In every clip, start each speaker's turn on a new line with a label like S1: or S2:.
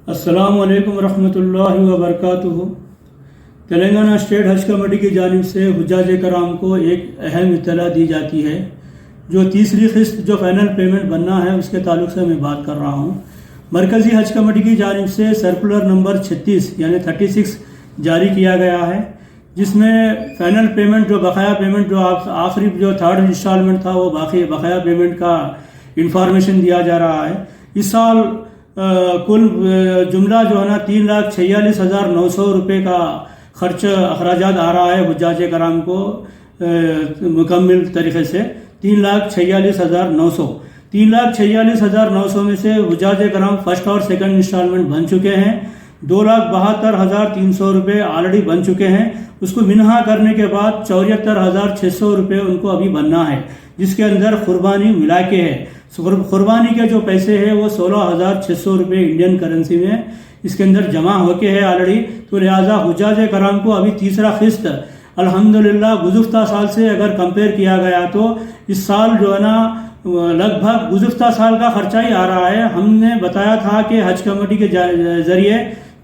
S1: अस्सलामु अलैकुम रहमतुल्लाहि व बरकातुहू। तेलंगाना स्टेट हज कमेटी की जानिब से हुज्जाज कराम को एक अहम इत्तला दी जाती है। जो तीसरी किस्त जो फाइनल पेमेंट बनना है उसके ताल्लुक से मैं बात कर रहा हूँ। मरकज़ी हज कमेटी की जानिब से सर्कुलर नंबर 36 यानी 36 जारी किया गया है, जिसमें फाइनल पेमेंट जो बकाया पेमेंट जो आखिरी जो थर्ड इंस्टॉलमेंट था वो बकाया पेमेंट का इंफॉर्मेशन दिया जा रहा है। इस साल कुल जुमला जो है ना 3,46,900 रुपये का खर्च अखराजात आ रहा है हुज्जाज कराम को मुकम्मल तरीके से 3,46,900। 3,46,900 में से हुज्जाज कराम फर्स्ट और सेकंड इंस्टॉलमेंट बन चुके हैं। 2,72,300 रुपये ऑलरेडी बन चुके हैं। उसको मिनहा करने के बाद 74,600 रुपये उनको अभी बनना है, जिसके अंदर कुर्बानी मिला के है। कुर्बानी के जो पैसे हैं वो 16,600 रुपये इंडियन करेंसी में इसके अंदर जमा होके है ऑलरेडी। तो लिहाजा हुज्जाज कराम को अभी तीसरा किस्त अल्हम्दुलिल्लाह गुज़िफ्ता साल से अगर कंपेयर किया गया तो इस साल जो है ना लगभग गुज़िफ्ता साल का खर्चा ही आ रहा है। हमने बताया था कि हज कमेटी के ज़रिए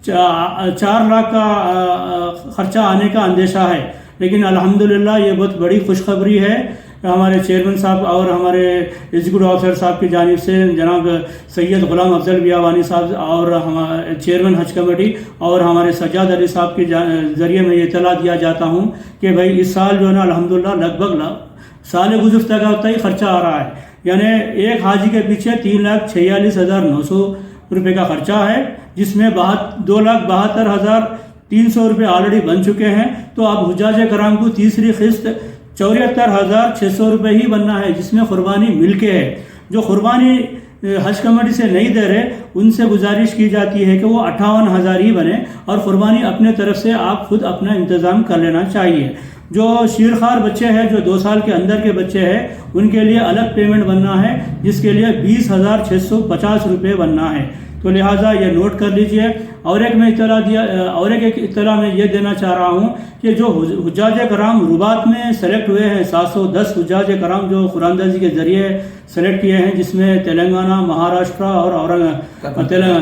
S1: 4 लाख का खर्चा आने का अंदेशा है, लेकिन अल्हम्दुलिल्लाह ये बहुत बड़ी खुशखबरी है। हमारे चेयरमैन साहब और हमारे एग्जीक्यूटिव ऑफिसर साहब की जानिब से जनाब सैयद गुलाम अफजल बियावानी साहब और हमारे चेयरमैन हज कमेटी और हमारे सज्जाद अली साहब के ज़रिए मैं ये इत्तला दिया जाता हूँ कि भाई इस साल जो है ना अल्हम्दुलिल्लाह लगभग साल गुज़िफ्ता का उतना ही खर्चा आ रहा है। यानी एक हाजी के पीछे 3,46,900 रुपये का खर्चा है, जिसमें 2,72,300 रुपये ऑलरेडी बन चुके हैं। तो अब हुज्जाज कराम को तीसरी किस्त 74,600 रुपये ही बनना है, जिसमें कुर्बानी मिलके है। जो कुर्बानी हज कमेटी से नहीं दे रहे उनसे गुजारिश की जाती है कि वो 58,000 ही बने और कुर्बानी अपने तरफ से आप खुद अपना इंतज़ाम कर लेना चाहिए। जो शीरखार बच्चे हैं, जो 2 साल के अंदर के बच्चे हैं, उनके लिए अलग पेमेंट बनना है, जिसके लिए 20,650 रुपये बनना है। तो लिहाजा ये नोट कर लीजिए। और एक इत्तला मैं ये देना चाह रहा हूँ कि जो हुज्जाज कराम रुबात में सेलेक्ट हुए हैं, 710 हुज्जाज कराम जो कुरानदाजी के ज़रिए सेलेक्ट किए हैं, जिसमें तेलंगाना, महाराष्ट्र और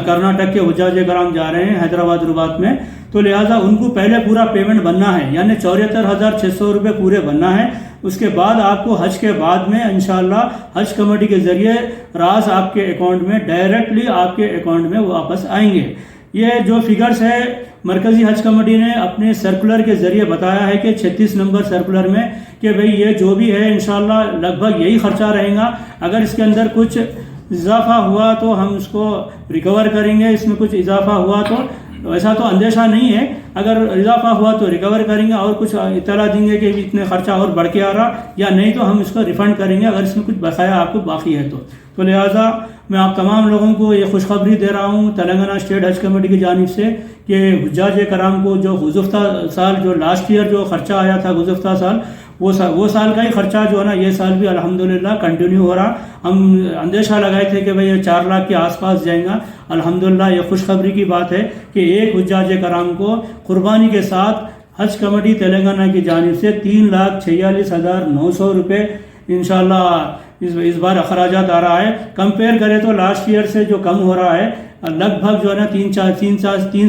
S1: कर्नाटक के हुज्जाज कराम जा रहे हैं हैदराबाद रुबात में। तो लिहाजा उनको पहले पूरा पेमेंट बनना है, यानी 74,600 रुपये पूरे बनना है। उसके बाद आपको हज के बाद में इंशाअल्लाह हज कमेटी के ज़रिए रास आपके अकाउंट में डायरेक्टली आपके अकाउंट में वापस आएंगे। ये जो फिगर्स है मरकज़ी हज कमेटी ने अपने सर्कुलर के ज़रिए बताया है कि 36 नंबर सर्कुलर में कि भाई ये जो भी है इंशाअल्लाह लगभग यही खर्चा रहेगा। अगर इसके अंदर कुछ इजाफा हुआ तो हम उसको रिकवर करेंगे, इसमें कुछ इजाफा हुआ तो ऐसा तो अंदेशा नहीं है, अगर इजाफा हुआ तो रिकवर करेंगे और कुछ इत्तला देंगे कि इतने खर्चा और बढ़ के आ रहा, या नहीं तो हम इसको रिफ़ंड करेंगे अगर इसमें कुछ बकाया आपको बाकी है तो लिहाजा मैं आप तमाम लोगों को ये खुशखबरी दे रहा हूँ तेलंगाना स्टेट हज कमेटी की जानिब से कि हुज्जाज कराम को जो गुज़िफ्ता साल जो लास्ट ईयर जो खर्चा आया था गुज़िफ्ता साल, वो साल का ही खर्चा जो है ना ये साल भी अल्हम्दुलिल्लाह कंटिन्यू हो रहा। हम अंदेशा लगाए थे कि भाई ये 4 लाख के आसपास जाएगा। अल्हम्दुलिल्लाह ये खुशखबरी की बात है कि एक हुज्जाज कराम को कुर्बानी के साथ हज कमेटी तेलंगाना की जानिब से 3,46,900 रुपये इंशाअल्लाह इस बार अखराजात आ रहा है। कंपेयर करें तो लास्ट ईयर से जो कम हो रहा है, लगभग जो है ना 3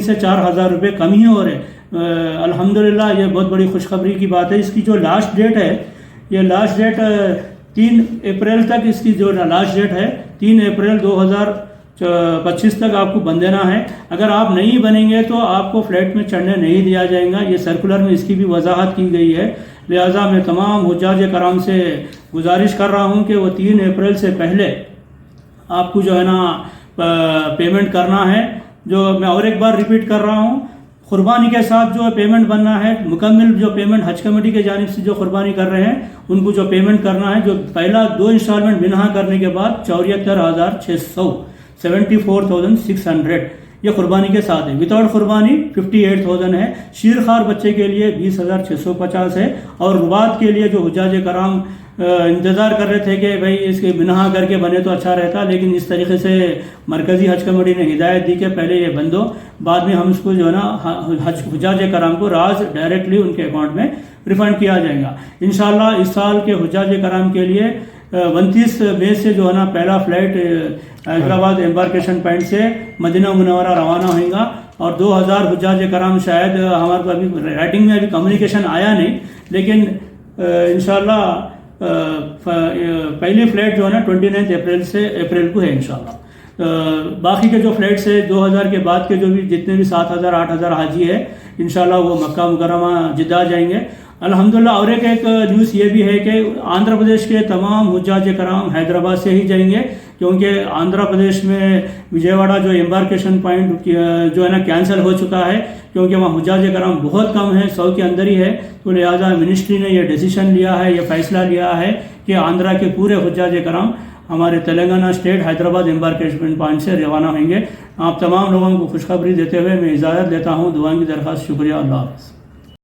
S1: से 4 हज़ार रुपये कम ही हो रहे। अल्हम्दुलिल्लाह ये बहुत बड़ी खुशखबरी की बात है। इसकी जो लास्ट डेट है, ये लास्ट डेट 3 अप्रैल तक इसकी जो लास्ट डेट है 3 अप्रैल 2025 तक आपको बन देना है। अगर आप नहीं बनेंगे तो आपको फ्लैट में चढ़ने नहीं दिया जाएगा। ये सर्कुलर में इसकी भी वजाहत की गई है। लिहाजा मैं तमाम हुज्जाज कराम से गुजारिश कर रहा हूँ कि वो 3 अप्रैल से पहले आपको जो है ना पेमेंट करना है। जो मैं और एक बार रिपीट कर रहा हूँ, कुर्बानी के साथ जो पेमेंट बनना है, मुकम्मल जो पेमेंट हज कमेटी के जानिब से जो कुर्बानी कर रहे हैं उनको जो पेमेंट करना है, जो पहला 2 इंस्टॉलमेंट मिनहा करने के बाद 74,600 74,600 ये कुर्बानी के साथ है। विदाउट कुर्बानी 58,000 है। शीरखार बच्चे के लिए 20,650 है। और रुबात के लिए जो हुज्जाज कराम इंतज़ार कर रहे थे कि भाई इसके बिना करके बने तो अच्छा रहता, लेकिन इस तरीके से मरकज़ी हज कमेटी ने हिदायत दी कि पहले ये बन दो, बाद में हम इसको जो है ना हुज्जाज कराम को राज डायरेक्टली उनके अकाउंट में रिफ़ंड किया जाएगा। इंशाअल्लाह इस साल के हुज्जाज कराम के लिए 29 मई سے جو ہے نا پہلا فلائٹ حیدرآباد امبارکیشن پوائنٹ سے مدینہ منورہ روانہ ہوگا، اور 2000 حجاج کرام شاید ہمارے کو ابھی رائٹنگ میں ابھی کمیونیکیشن آیا نہیں، لیکن انشاءاللہ پہلی فلائٹ جو ہے نا 29 اپریل کو ہے انشاءاللہ۔ باقی کے جو فلائٹس ہے 2000 کے بعد کے جو بھی جتنے بھی 7000 8000 حاجی ہے انشاءاللہ وہ مکہ مکرمہ جدہ جائیں گے الحمدللہ۔ اور ایک نیوز یہ بھی ہے کہ آندھرا پردیش کے تمام حجاج کرام حیدرآباد سے ہی جائیں گے، کیونکہ آندھرا پردیش میں وجے واڑہ جو امبارکیشن پوائنٹ جو ہے نا کینسل ہو چکا ہے، کیونکہ وہاں حجاج کرام بہت کم ہیں، 100 کے اندر ہی ہے، تو لہٰذا منسٹری نے یہ ڈیسیشن لیا ہے، یہ فیصلہ لیا ہے کہ آندھرا کے پورے حجاج کرام ہمارے تلنگانہ اسٹیٹ حیدرآباد امبارکیشن پوائنٹ سے روانہ ہوئیں گے۔ آپ تمام لوگوں کو خوشخبری دیتے ہوئے میں اجازت لیتا ہوں، دعا کی درخواست، شکریہ، اللہ حافظ۔